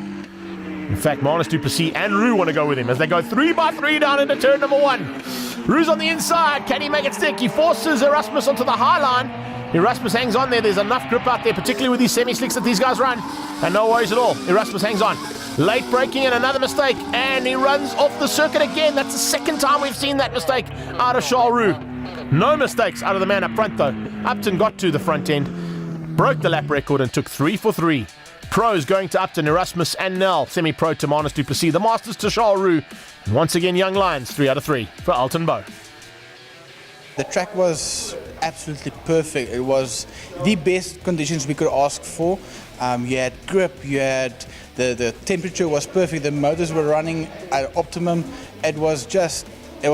In fact, Manus du Plessis and Roux want to go with him as they go 3 by 3 down into turn number 1. Roux's on the inside. Can he make it stick? He forces Erasmus onto the high line. Erasmus hangs on there. There's enough grip out there, particularly with these semi-slicks that these guys run. And no worries at all. Erasmus hangs on. Late braking and another mistake. And he runs off the circuit again. That's the second time we've seen that mistake out of Charles Roux. No mistakes out of the man up front, though. Upton got to the front end, broke the lap record and took 3 for 3. Pros going to Upton, Erasmus and Nell. Semi-pro to Manus du Plessis. The Masters to Charles Roux. And once again, Young Lions, 3 out of 3 for Alton Bow. The track was absolutely perfect. It was the best conditions we could ask for. You had grip, you had the temperature was perfect, the motors were running at optimum. It was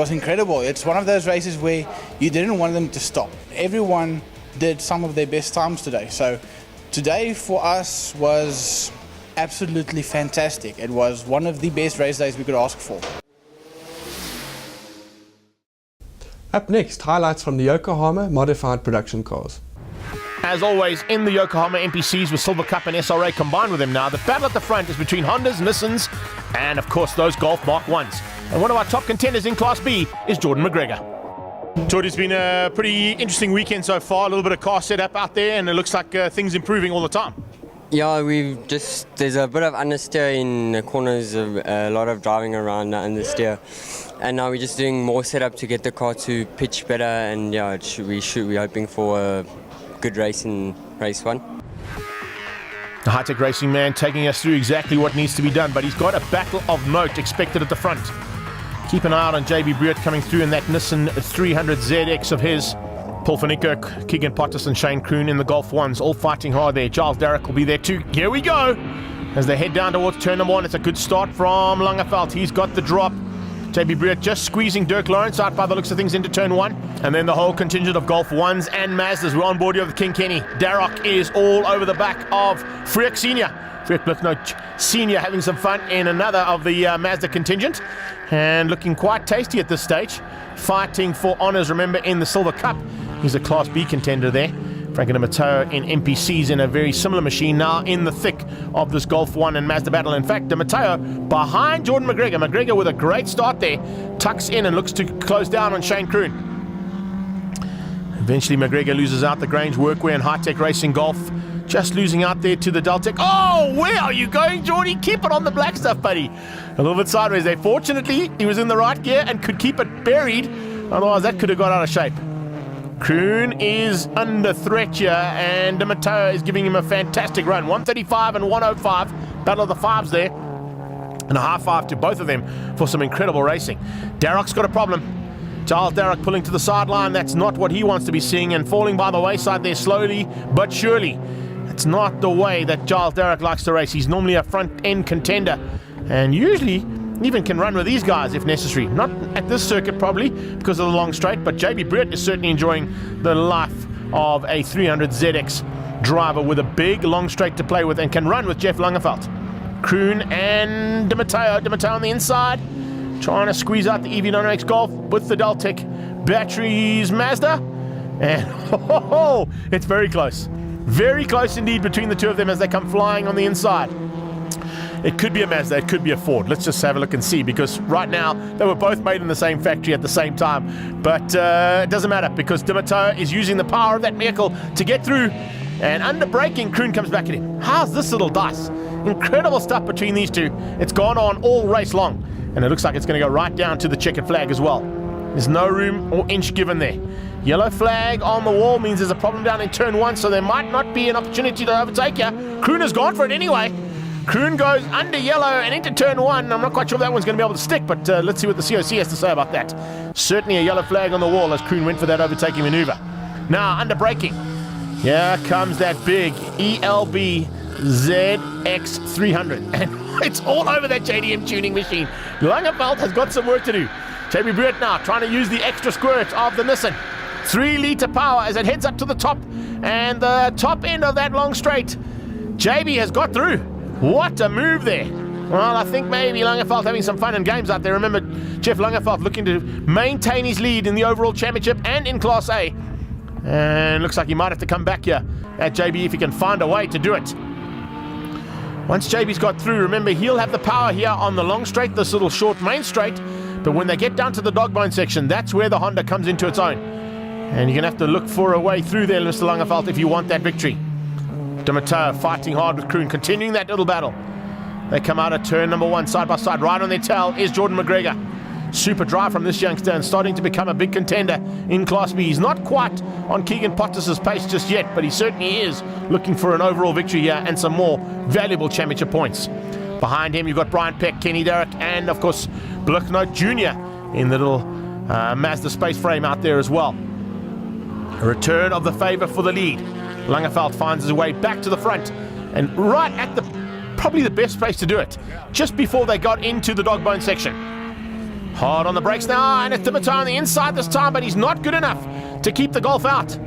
incredible. It's one of those races where you didn't want them to stop. Everyone did some of their best times today. So today for us was absolutely fantastic. It was one of the best race days we could ask for. Up next, highlights from the Yokohama modified production cars. As always, in the Yokohama MPCs with Silver Cup and SRA combined with them now, the battle at the front is between Hondas, Nissans, and of course those Golf Mark 1s. And one of our top contenders in Class B is Jordan McGregor. Jordan, it's been a pretty interesting weekend so far, a little bit of car setup out there, and it looks like things improving all the time. Yeah, there's a bit of understeer in the corners, a lot of driving around the understeer. And now we're just doing more setup to get the car to pitch better, and yeah, we're hoping for a good race in race 1. The high-tech racing man taking us through exactly what needs to be done, but he's got a battle of note expected at the front. Keep an eye out on JB Breert coming through in that Nissan 300ZX of his. Paul van Niekerk, Keegan Pottis and Shane Kroon in the Golf 1s, all fighting hard there. Giles Derrick will be there too. Here we go! As they head down towards turn number 1, it's a good start from Langeveld. He's got the drop. JB Breert just squeezing Dirk Lawrence out by the looks of things into turn 1. And then the whole contingent of Golf 1s and Mazdas. We're on board here with King Kenny. Darroch is all over the back of Freek Senior. Freek Blicknote Senior having some fun in another of the Mazda contingent. And looking quite tasty at this stage. Fighting for honours, remember, in the Silver Cup. He's a Class B contender there. Franco Di Matteo in MPCs in a very similar machine now in the thick of this Golf 1 and Mazda battle. In fact, Di Matteo behind Jordan McGregor. McGregor with a great start there. Tucks in and looks to close down on Shane Kroon. Eventually McGregor loses out the Grange Workwear and High-Tech Racing Golf. Just losing out there to the Deltec. Oh, where are you going, Jordy? Keep it on the black stuff, buddy. A little bit sideways there. Fortunately, he was in the right gear and could keep it buried. Otherwise, that could have got out of shape. Kroon is under threat here, and Di Matteo is giving him a fantastic run. 135 and 105. Battle of the fives there. And a high five to both of them for some incredible racing. Darroch's got a problem. Giles Darroch pulling to the sideline. That's not what he wants to be seeing, and falling by the wayside there slowly but surely. It's not the way that Giles Darroch likes to race. He's normally a front-end contender, and usually even can run with these guys if necessary. Not at this circuit probably because of the long straight, but JB Breert is certainly enjoying the life of a 300ZX driver with a big long straight to play with and can run with Jeff Langeveld. Kroon and Di Matteo on the inside, trying to squeeze out the EV9X Golf with the Deltec batteries Mazda, and it's very close. Very close indeed between the two of them as they come flying on the inside. It could be a Mazda, it could be a Ford. Let's just have a look and see, because right now they were both made in the same factory at the same time. But it doesn't matter, because Dimatoa is using the power of that vehicle to get through. And under braking, Kroon comes back at him. How's this little dice? Incredible stuff between these two. It's gone on all race long. And it looks like it's going to go right down to the checkered flag as well. There's no room or inch given there. Yellow flag on the wall means there's a problem down in turn 1, so there might not be an opportunity to overtake you. Kroon has gone for it anyway. Kroon goes under yellow and into turn 1. I'm not quite sure if that one's going to be able to stick, but let's see what the COC has to say about that. Certainly a yellow flag on the wall as Kroon went for that overtaking maneuver. Now, under braking. Here comes that big ELB ZX300. And it's all over that JDM tuning machine. Langeveld has got some work to do. JB Breert now trying to use the extra squirt of the Nissan. 3-litre power as it heads up to the top. And the top end of that long straight. JB has got through. What a move there. Well, I think maybe Langeveld having some fun and games out there. Remember, Jeff Langeveld looking to maintain his lead in the overall championship and in Class A. And looks like he might have to come back here at JB if he can find a way to do it. Once JB's got through, remember, he'll have the power here on the long straight, this little short main straight. But when they get down to the dogbone section, that's where the Honda comes into its own. And you're going to have to look for a way through there, Mr. Langeveld, if you want that victory. Dimatoa fighting hard with Kroon, continuing that little battle. They come out of turn number 1, side by side. Right on their tail is Jordan McGregor. Super drive from this youngster and starting to become a big contender in Class B. He's not quite on Keegan Potter's pace just yet, but he certainly is looking for an overall victory here and some more valuable championship points. Behind him, you've got Brian Peck, Kenny Derrick, and of course, Blicknote Jr. in the little Mazda space frame out there as well. A return of the favour for the lead. Langeveld finds his way back to the front and right at probably the best place to do it, just before they got into the dogbone section. Hard on the brakes now, and it's Dimatoa on the inside this time, but he's not good enough to keep the Golf out.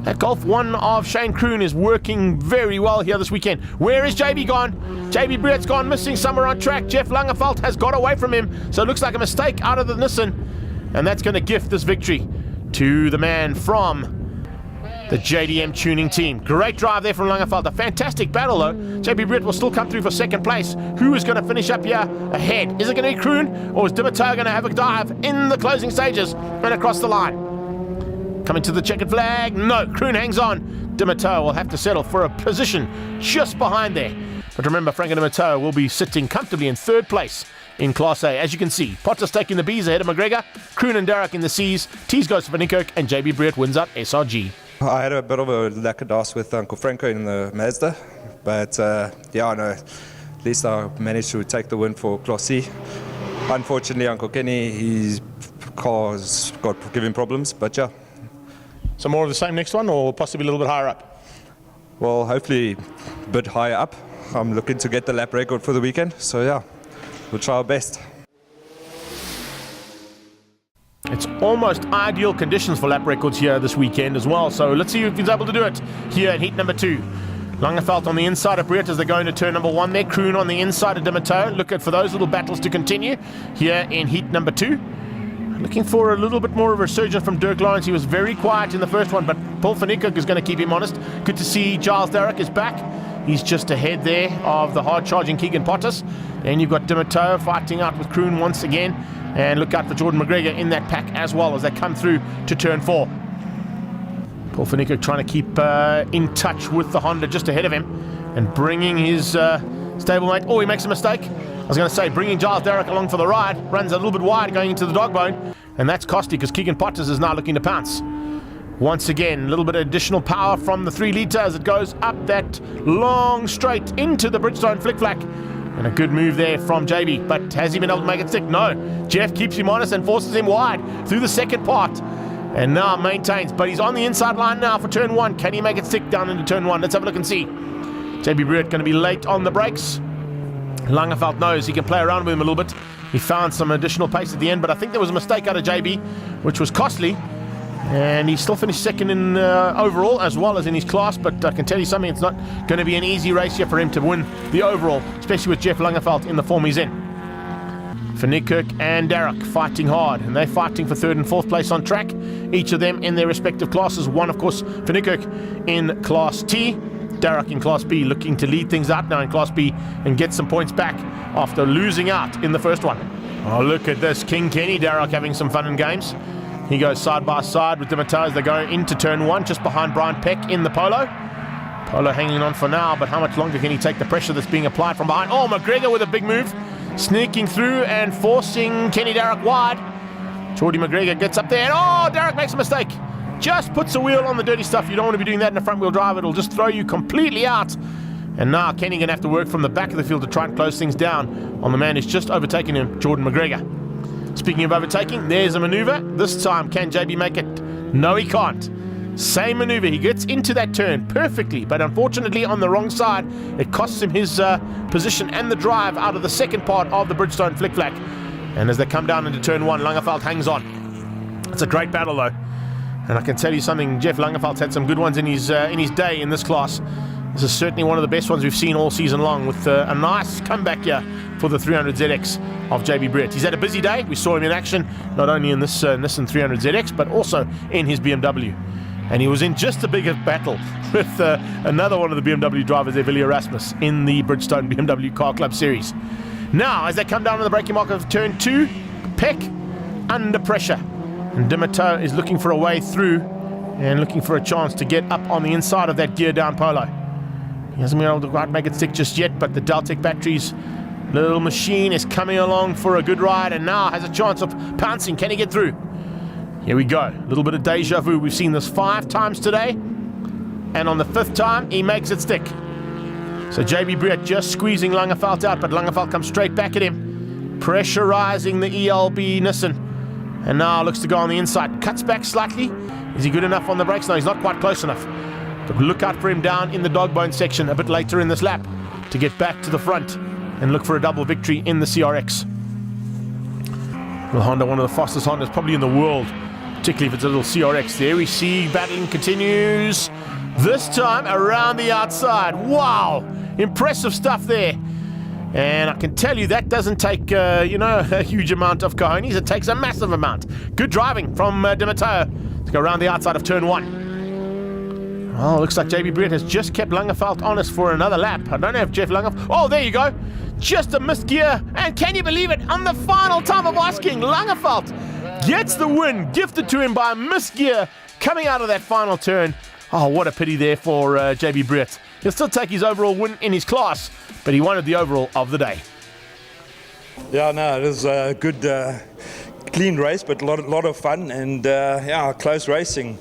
That Golf 1 of Shane Kroon is working very well here this weekend. Where is JB gone? JB Breert's gone missing somewhere on track. Jeff Langeveld has got away from him, so it looks like a mistake out of the Nissan, and that's going to gift this victory to the man from the JDM tuning team. Great drive there from Langeveld. A fantastic battle though. JB Breert will still come through for second place. Who is going to finish up here ahead? Is it going to be Kroon, or is Dimatoa going to have a dive in the closing stages and across the line? Coming to the checkered flag. No, Kroon hangs on. Dimatoa will have to settle for a position just behind there. But remember, Franco Dimatoa will be sitting comfortably in third place in Class A. As you can see, Potter's taking the B's ahead of McGregor, Kroon and Derrick in the C's, T's goes to Van Niekerk, and JB Breert wins out SRG. I had a bit of a lack of dice with Uncle Franco in the Mazda, but yeah, I know. At least I managed to take the win for Class C. Unfortunately, Uncle Kenny, his car's got giving problems, but yeah. So more of the same next one, or possibly a little bit higher up? Well, hopefully a bit higher up. I'm looking to get the lap record for the weekend, so yeah, we'll try our best. It's almost ideal conditions for lap records here this weekend as well, so let's see if he's able to do it here in heat number 2. Langeveld on the inside of Breert as they go into turn number 1 there. Kroon on the inside of Dimatoa. Look out for those little battles to continue here in heat number 2. Looking for a little bit more of a resurgence from Dirk Lawrence. He was very quiet in the first one, but Paul Van Niekerk is going to keep him honest. Good to see Giles Derrick is back. He's just ahead there of the hard-charging Keegan Pottas. And you've got Dimatoa fighting out with Kroon once again. And look out for Jordan McGregor in that pack as well as they come through to turn 4. Paul Van Niekerk trying to keep in touch with the Honda just ahead of him and bringing his stablemate. Oh, he makes a mistake. I was going to say, bringing Giles Derrick along for the ride. Runs a little bit wide going into the dogbone. And that's costly because Keegan Pottas is now looking to pounce. Once again, a little bit of additional power from the 3-litre as it goes up that long straight into the Bridgestone flick-flack. And a good move there from JB, but has he been able to make it stick? No. Jeff keeps him honest and forces him wide through the second part. And now maintains, but he's on the inside line now for turn 1. Can he make it stick down into turn 1? Let's have a look and see. JB Breert going to be late on the brakes. Langeveld knows he can play around with him a little bit. He found some additional pace at the end, but I think there was a mistake out of JB, which was costly. And he still finished second in overall as well as in his class, but I can tell you something, it's not going to be an easy race here for him to win the overall, especially with Jeff Langeveld in the form he's in. Van Niekerk and Darroch fighting hard, and they're fighting for third and fourth place on track, each of them in their respective classes. One, of course, Van Niekerk in Class T, Darroch in Class B, looking to lead things out now in Class B and get some points back after losing out in the first one. Oh, look at this, King Kenny Darroch having some fun and games. He goes side by side with Demeter as they go into turn one, just behind Brian Peck in the Polo. Polo hanging on for now, but how much longer can he take the pressure that's being applied from behind? Oh, McGregor with a big move, sneaking through and forcing Kenny Darroch wide. Geordie McGregor gets up there, and oh, Darroch makes a mistake. Just puts a wheel on the dirty stuff. You don't want to be doing that in a front-wheel drive. It'll just throw you completely out. And now Kenny going to have to work from the back of the field to try and close things down on the man who's just overtaken him, Jordan McGregor. Speaking of overtaking, there's a maneuver. This time, can JB make it? No, he can't. Same maneuver. He gets into that turn perfectly, but unfortunately on the wrong side. It costs him his position and the drive out of the second part of the Bridgestone flick-flack. And as they come down into turn one, Langeveld hangs on. It's a great battle, though. And I can tell you something, Jeff Langeveld's had some good ones in his day in this class. This is certainly one of the best ones we've seen all season long, with a nice comeback here for the 300ZX of JB Britt. He's had a busy day. We saw him in action, not only in this Nissan 300ZX, but also in his BMW. And he was in just a bigger battle with another one of the BMW drivers, Willie Erasmus, in the Bridgestone BMW Car Club Series. Now, as they come down to the braking mark of turn two, Peck under pressure. And Demeter is looking for a way through and looking for a chance to get up on the inside of that gear down Polo. He hasn't been able to quite make it stick just yet, but the Deltec Batteries little machine is coming along for a good ride and now has a chance of pouncing. Can he get through? Here we go. A little bit of deja vu. We've seen this 5 times today, and on the 5th time, he makes it stick. So JB Britt just squeezing Langeveld out, but Langeveld comes straight back at him, pressurizing the ELB Nissan. And now looks to go on the inside. Cuts back slightly. Is he good enough on the brakes? No, he's not quite close enough. But look out for him down in the dog bone section a bit later in this lap to get back to the front and look for a double victory in the CRX. Well, Honda, one of the fastest Hondas probably in the world, particularly if it's a little CRX. There we see battling continues. This time around the outside. Wow! Impressive stuff there. And I can tell you that doesn't take, a huge amount of cojones. It takes a massive amount. Good driving from Demeter to go around the outside of turn one. Oh, looks like JB Britt has just kept Langeveld honest for another lap. I don't know if Jeff Langeveld... Oh, there you go. Just a missed gear. And can you believe it? On the final time of asking, Langeveld gets the win, gifted to him by a missed gear coming out of that final turn. Oh, what a pity there for JB Britt. He'll still take his overall win in his class, but he wanted the overall of the day. Yeah, no, it was a good, clean race, but a lot of fun and, close racing.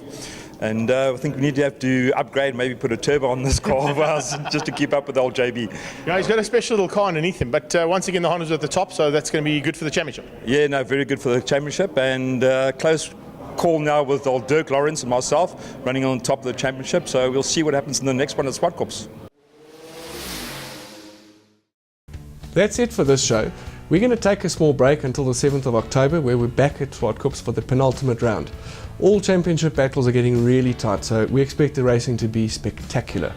And I think we need to have to upgrade, maybe put a turbo on this car of ours just to keep up with old JB. Yeah, he's got a special little car underneath him, but once again, the Honda's at the top, so that's going to be good for the championship. Yeah, no, very good for the championship, and close call now with old Dirk Lawrence and myself running on top of the championship, so we'll see what happens in the next one at Zwartkops. That's it for this show. We're going to take a small break until the 7th of October, where we're back at Zwartkops for the penultimate round. All championship battles are getting really tight, so we expect the racing to be spectacular.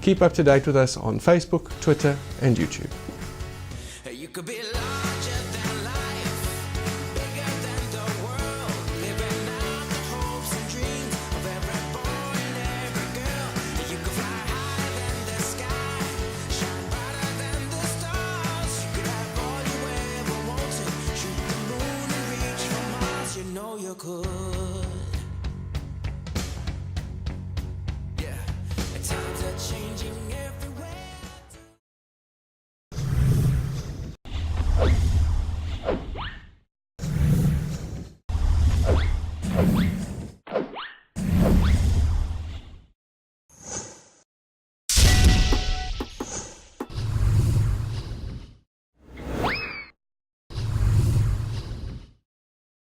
Keep up to date with us on Facebook, Twitter and YouTube. You could be larger than life, bigger than the world, living out the hopes and dreams of every boy and every girl. You could fly higher than the sky, shine brighter than the stars. You could have all you ever wanted, shoot the moon and reach for Mars. You know you could.